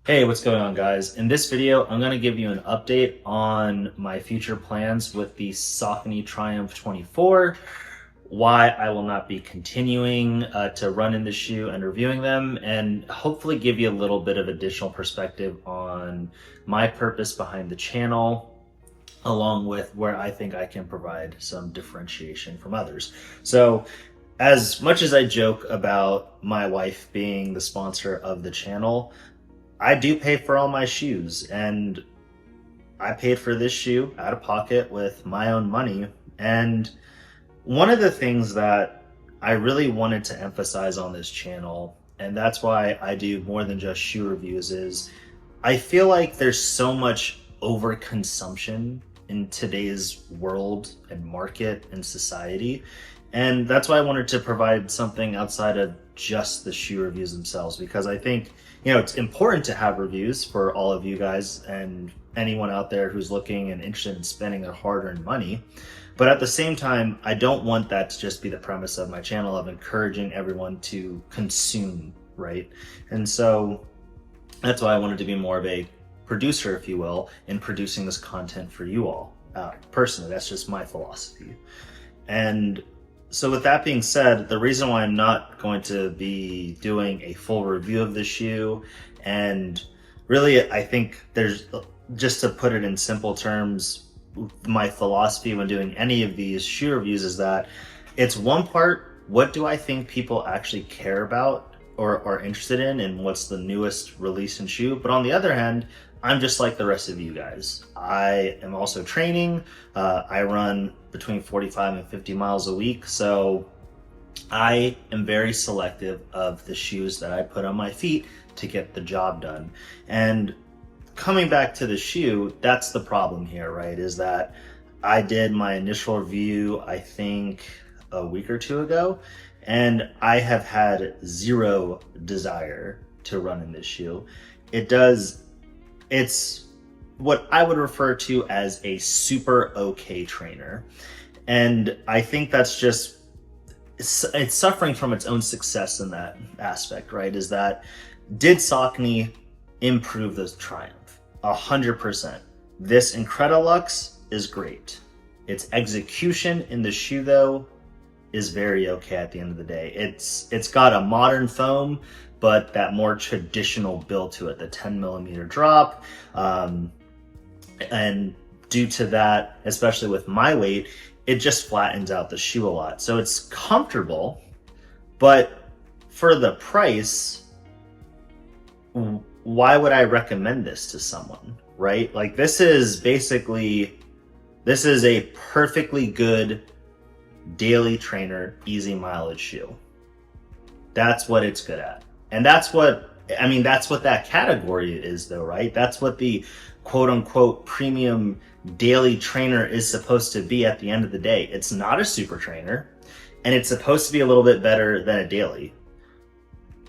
Hey, what's going on, guys? In this video, I'm going to give you an update on my future plans with the Saucony Triumph 24, why I will not be continuing to run in the shoe and reviewing them, and hopefully give you a little bit of additional perspective on my purpose behind the channel, along with where I think I can provide some differentiation from others. So, as much as I joke about my wife being the sponsor of the channel, I do pay for all my shoes, and I paid for this shoe out of pocket with my own money. And one of the things that I really wanted to emphasize on this channel, and that's why I do more than just shoe reviews, is I feel like there's so much overconsumption in today's world and market and society. And that's why I wanted to provide something outside of just the shoe reviews themselves, because I think, it's important to have reviews for all of you guys and anyone out there who's looking and interested in spending their hard-earned money. But at the same time, I don't want that to just be the premise of my channel of encouraging everyone to consume, right? And so that's why I wanted to be more of a producer, if you will, in producing this content for you all. Personally, that's just my philosophy. And so with that being said, the reason why I'm not going to be doing a full review of the shoe, and really I think there's, just to put it in simple terms, my philosophy when doing any of these shoe reviews is that it's one part, what do I think people actually care about or are interested in, and what's the newest release in shoe? But on the other hand, I'm just like the rest of you guys. I am also training. I run between 45 and 50 miles a week. So I am very selective of the shoes that I put on my feet to get the job done. And coming back to the shoe, that's the problem here, right? Is that I did my initial review, I think a week or two ago, and I have had zero desire to run in this shoe. It's what I would refer to as a super okay trainer. And I think that's just, it's suffering from its own success in that aspect, right? Is that, did Saucony improve the Triumph? 100%. This Incredilux is great. Its execution in the shoe, though, is very okay at the end of the day. It's got a modern foam, but that more traditional build to it, the 10mm drop. And due to that, especially with my weight, it just flattens out the shoe a lot. So it's comfortable, but for the price, why would I recommend this to someone, right? Like, this is a perfectly good daily trainer, easy mileage shoe. That's what it's good at. And that's what that category is, though, right? That's what the quote unquote premium daily trainer is supposed to be at the end of the day. It's not a super trainer, and it's supposed to be a little bit better than a daily.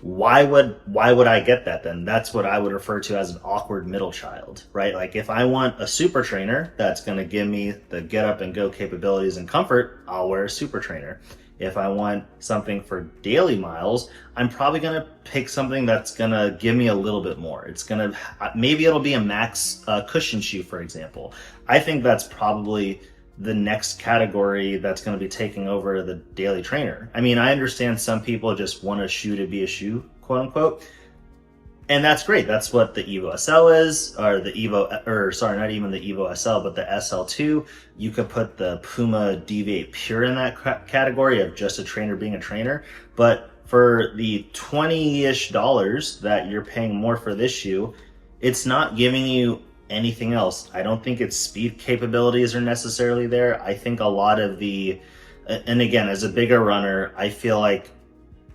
Why would I get that then? That's what I would refer to as an awkward middle child, right? Like, if I want a super trainer that's going to give me the get up and go capabilities and comfort, I'll wear a super trainer. If I want something for daily miles, I'm probably going to pick something that's going to give me a little bit more. Maybe it'll be a max cushion shoe, for example. I think that's probably the next category that's going to be taking over the daily trainer. I mean, I understand some people just want a shoe to be a shoe, quote unquote. And that's great. That's what the Evo SL is, or the Evo, or sorry, not even the Evo SL, but the SL2. You could put the Puma Deviate Pure in that category of just a trainer being a trainer. But for the $20-ish that you're paying more for this shoe, it's not giving you anything else. I don't think its speed capabilities are necessarily there. I think a lot of and again, as a bigger runner, I feel like,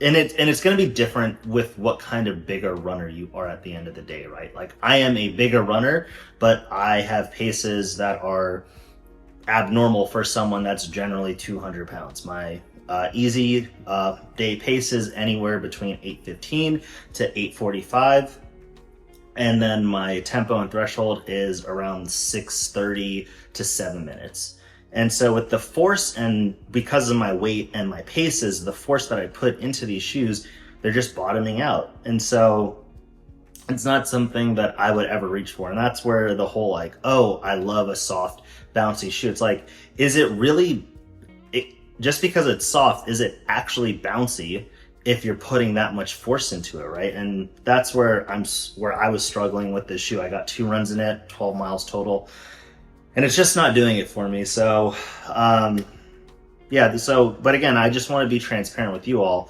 and it's going to be different with what kind of bigger runner you are at the end of the day, right? Like, I am a bigger runner, but I have paces that are abnormal for someone that's generally 200 pounds. My easy day pace is anywhere between 8:15 to 8:45. And then my tempo and threshold is around 6:30 to 7 minutes. And so with the force, and because of my weight and my paces, the force that I put into these shoes, they're just bottoming out. And so it's not something that I would ever reach for. And that's where the whole like, oh, I love a soft, bouncy shoe. It's like, is it really, just because it's soft, is it actually bouncy if you're putting that much force into it, right? And that's where I was struggling with this shoe. I got 2 runs in it, 12 miles total, and it's just not doing it for me. So, yeah, but again, I just want to be transparent with you all,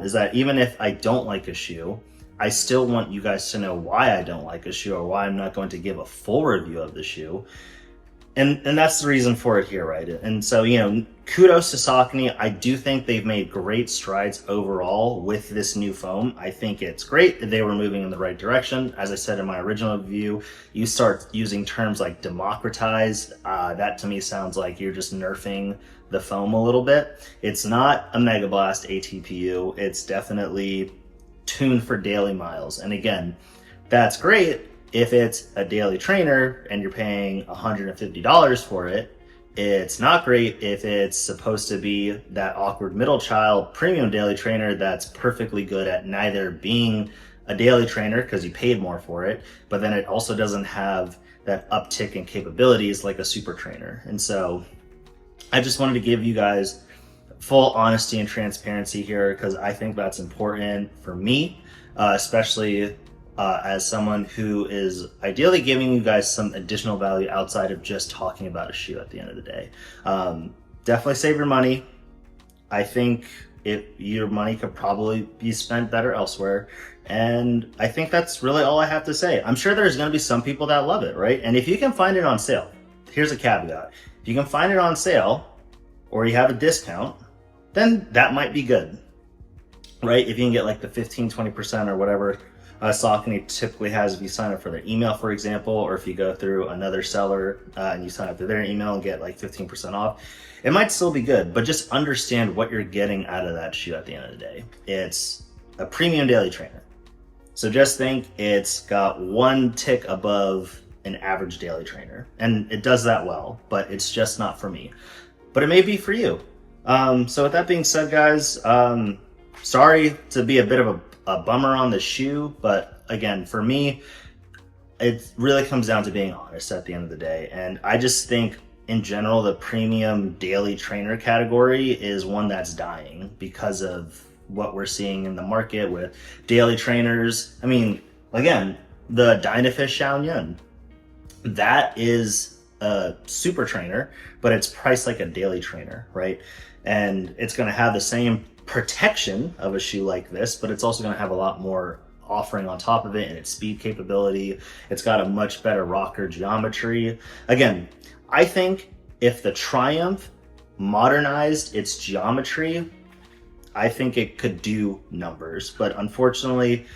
is that even if I don't like a shoe, I still want you guys to know why I don't like a shoe, or why I'm not going to give a full review of the shoe. And that's the reason for it here, right? And so, kudos to Saucony. I do think they've made great strides overall with this new foam. I think it's great that they were moving in the right direction. As I said in my original review, you start using terms like democratized. That to me sounds like you're just nerfing the foam a little bit. It's not a Mega Blast ATPU. It's definitely tuned for daily miles. And again, that's great if it's a daily trainer and you're paying $150 for it. It's not great if it's supposed to be that awkward middle child premium daily trainer that's perfectly good at neither being a daily trainer because you paid more for it, but then it also doesn't have that uptick in capabilities like a super trainer. And so I just wanted to give you guys full honesty and transparency here, because I think that's important for me, especially as someone who is ideally giving you guys some additional value outside of just talking about a shoe at the end of the day. Definitely save your money. I think your money could probably be spent better elsewhere. And I think that's really all I have to say. I'm sure there's going to be some people that love it, right? And if you can find it on sale, here's a caveat. If you can find it on sale or you have a discount, then that might be good, right? If you can get like the 15, 20% or whatever Saucony typically has if you sign up for their email, for example, or if you go through another seller and you sign up to their email and get like 15% off, it might still be good, but just understand what you're getting out of that shoe at the end of the day. It's a premium daily trainer. So just think it's got 1 tick above an average daily trainer, and it does that well, but it's just not for me. But it may be for you. So with that being said, guys, sorry to be a bit of a bummer on the shoe, but again, for me, it really comes down to being honest at the end of the day. And I just think in general, the premium daily trainer category is one that's dying because of what we're seeing in the market with daily trainers. I mean, again, the Dynafish Xiaoyun, that is a super trainer, but it's priced like a daily trainer, right? And it's going to have the same protection of a shoe like this, but it's also going to have a lot more offering on top of it and its speed capability. It's got a much better rocker geometry. Again, I think if the Triumph modernized its geometry, I think it could do numbers, but unfortunately,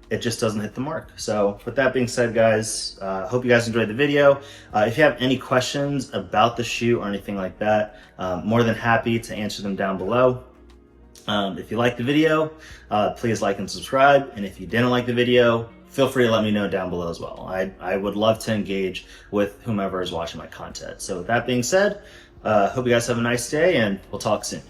it just doesn't hit the mark. So with that being said, guys, hope you guys enjoyed the video. If you have any questions about the shoe or anything like that, more than happy to answer them down below. If you liked the video, please like and subscribe. And if you didn't like the video, feel free to let me know down below as well. I would love to engage with whomever is watching my content. So with that being said, hope you guys have a nice day, and we'll talk soon.